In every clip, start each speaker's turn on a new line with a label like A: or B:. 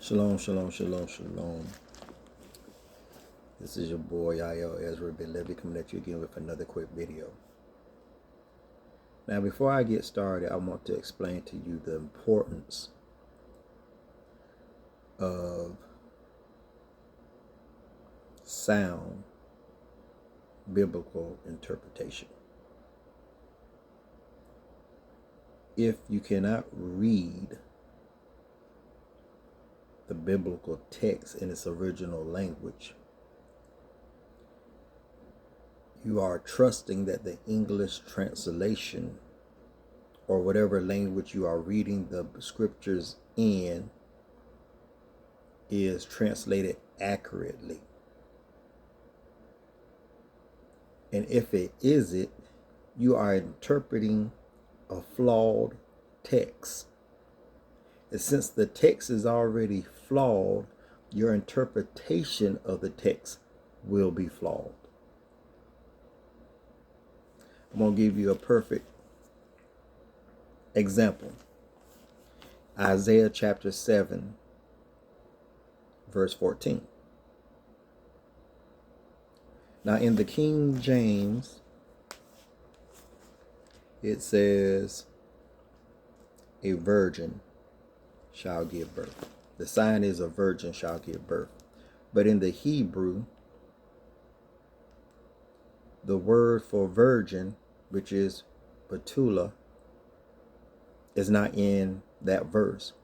A: Shalom, shalom, shalom, shalom. This is your boy Yael Ezra Ben Levy coming at you again with another quick video. Now, before I get started, I want to explain to you the importance of sound biblical interpretation. If you cannot read the biblical text in its original language, you are trusting that the English translation or whatever language you are reading the scriptures in is translated accurately. And if it isn't, you are interpreting a flawed text. And since the text is already flawed, your interpretation of the text will be flawed. I'm going to give you a perfect example. Isaiah chapter 7, verse 14. Now in the King James, it says, a virgin shall give birth. The sign is a virgin shall give birth. But in the Hebrew, the word for virgin, which is Betula, is not in that verse.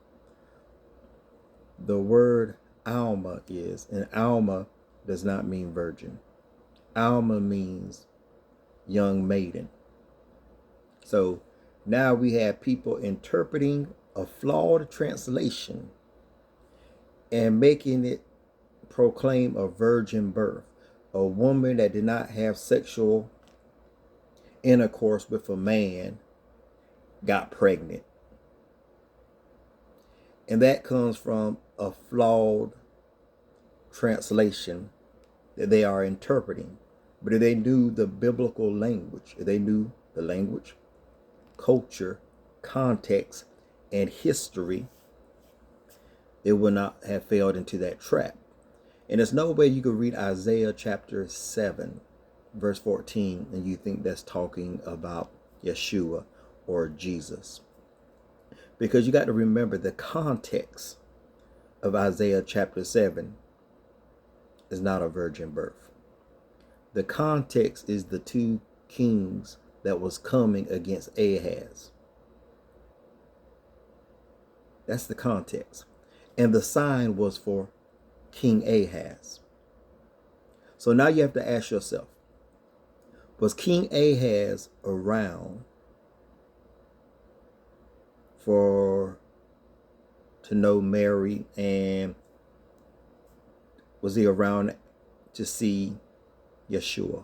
A: The word Alma is, and Alma does not mean virgin. Alma means young maiden. So now we have people interpreting a flawed translation and making it proclaim a virgin birth. A woman that did not have sexual intercourse with a man got pregnant. And that comes from a flawed translation that they are interpreting. But if they knew the biblical language, if they knew the language, culture, context, and history, it would not have failed into that trap. And there's no way you could read Isaiah chapter 7, verse 14, and you think that's talking about Yeshua or Jesus. Because you got to remember the context of Isaiah chapter 7 is not a virgin birth. The context is the two kings that was coming against Ahaz. That's the context. And the sign was for King Ahaz. So now you have to ask yourself, was King Ahaz around to know Mary, and was he around to see Yeshua?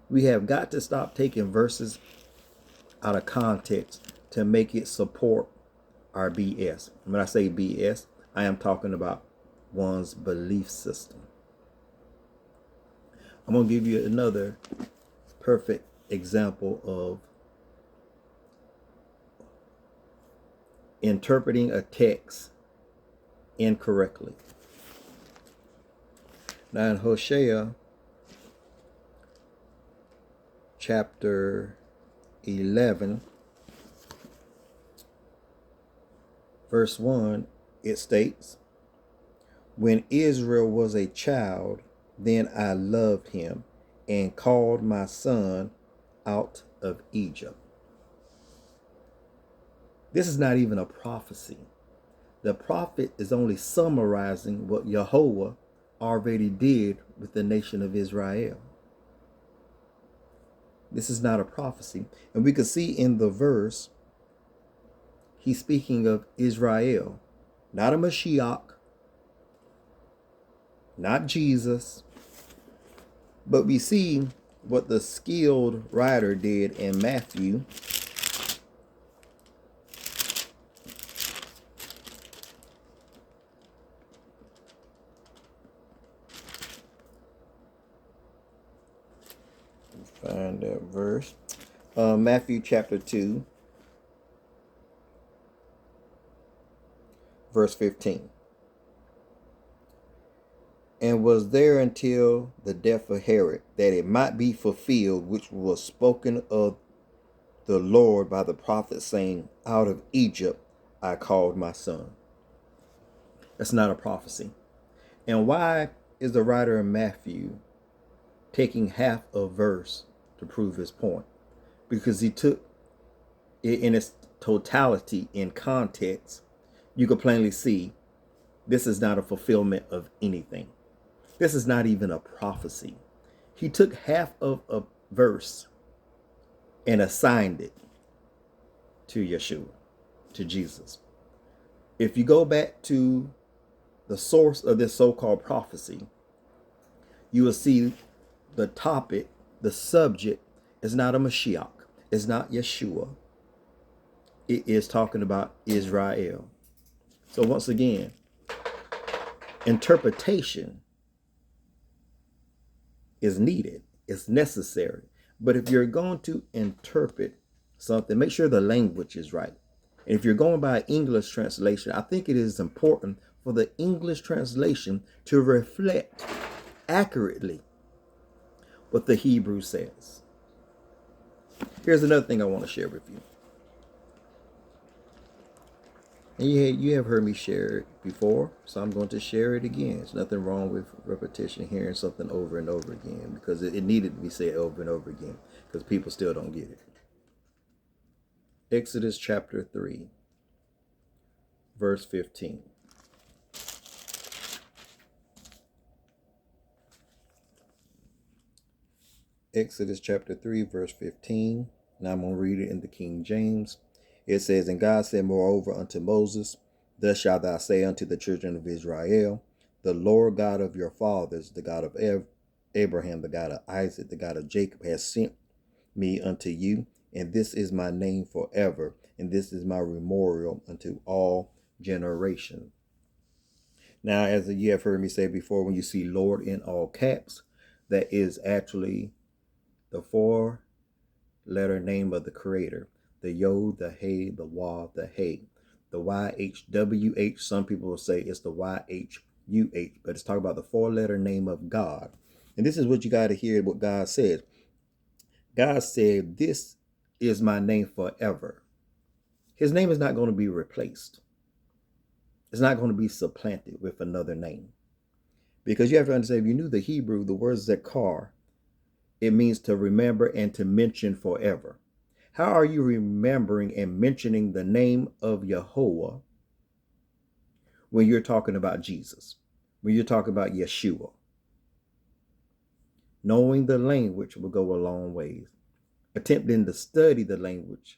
A: We have got to stop taking verses out of context to make it support our BS. When I say BS, I am talking about one's belief system. I'm going to give you another perfect example of interpreting a text incorrectly. Now in Hosea chapter 11, verse 1, it states, when Israel was a child, then I loved him and called my son out of Egypt. This is not even a prophecy. The prophet is only summarizing what Yahweh already did with the nation of Israel. This is not a prophecy. And we can see in the verse, he's speaking of Israel, not a Mashiach, not Jesus. But we see what the skilled writer did in Matthew. Find that verse. Matthew chapter 2. Verse 15. And was there until the death of Herod, that it might be fulfilled which was spoken of the Lord by the prophet, saying, out of Egypt I called my son. That's not a prophecy. And why is the writer of Matthew taking half a verse to prove his point? Because he took it in its totality, in context. You could plainly see this is not a fulfillment of anything. This is not even a prophecy. He took half of a verse and assigned it to Yeshua, to Jesus. If you go back to the source of this so-called prophecy, you will see the topic, the subject is not a Mashiach. It's not Yeshua. It is talking about Israel. So once again, interpretation is needed. It's necessary. But if you're going to interpret something, make sure the language is right. And if you're going by English translation, I think it is important for the English translation to reflect accurately what the Hebrew says. Here's another thing I want to share with you. And you have heard me share it before, so I'm going to share it again. There's nothing wrong with repetition, hearing something over and over again, because it needed to be said over and over again, because people still don't get it. Exodus chapter 3, verse 15. Exodus chapter 3, verse 15. Now I'm going to read it in the King James. It says, and God said moreover unto Moses, thus shalt thou say unto the children of Israel, the Lord God of your fathers, the God of Abraham, the God of Isaac, the God of Jacob, has sent me unto you, and this is my name forever, and this is my memorial unto all generations. Now, as you have heard me say before, when you see Lord in all caps, that is actually the four-letter name of the Creator. The Yod, the Hey, the Wav, the Hey. The YHWH, some people will say it's the YHUH, but it's talking about the four-letter name of God. And this is what you got to hear, what God says. God said, this is my name forever. His name is not going to be replaced. It's not going to be supplanted with another name. Because you have to understand, if you knew the Hebrew, the word zakar, it means to remember and to mention forever. How are you remembering and mentioning the name of Yahweh when you're talking about Jesus, when you're talking about Yeshua? Knowing the language will go a long ways. Attempting to study the language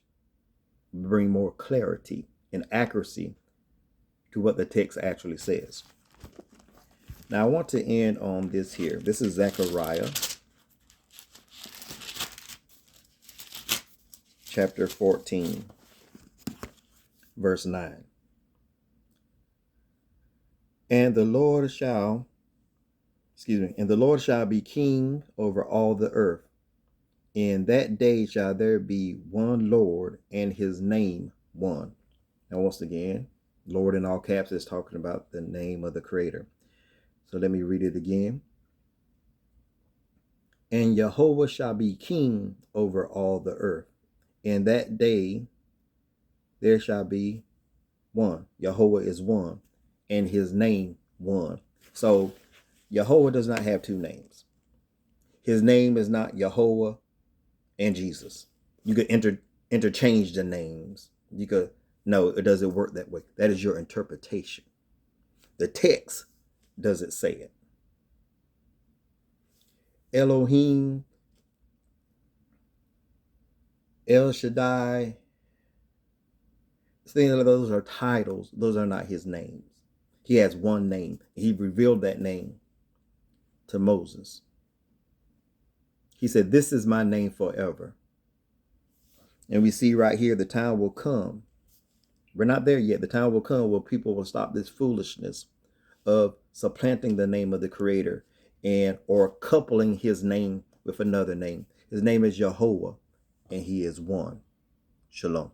A: will bring more clarity and accuracy to what the text actually says. Now, I want to end on this here. This is Zechariah chapter 14, verse 9. And the Lord shall be king over all the earth. In that day shall there be one Lord, and his name one. Now, once again, Lord in all caps is talking about the name of the Creator. So let me read it again. And Jehovah shall be king over all the earth. In that day there shall be one. Jehovah is one, and his name one. So Jehovah does not have two names. His name is not Jehovah and Jesus. You could interchange the names. No, it doesn't work that way. That is your interpretation. The text doesn't say it. Elohim, El Shaddai, those are titles. Those are not his names. He has one name. He revealed that name to Moses. He said, this is my name forever. And we see right here, the time will come. We're not there yet. The time will come where people will stop this foolishness of supplanting the name of the Creator or coupling his name with another name. His name is Jehovah, and he is one. Shalom.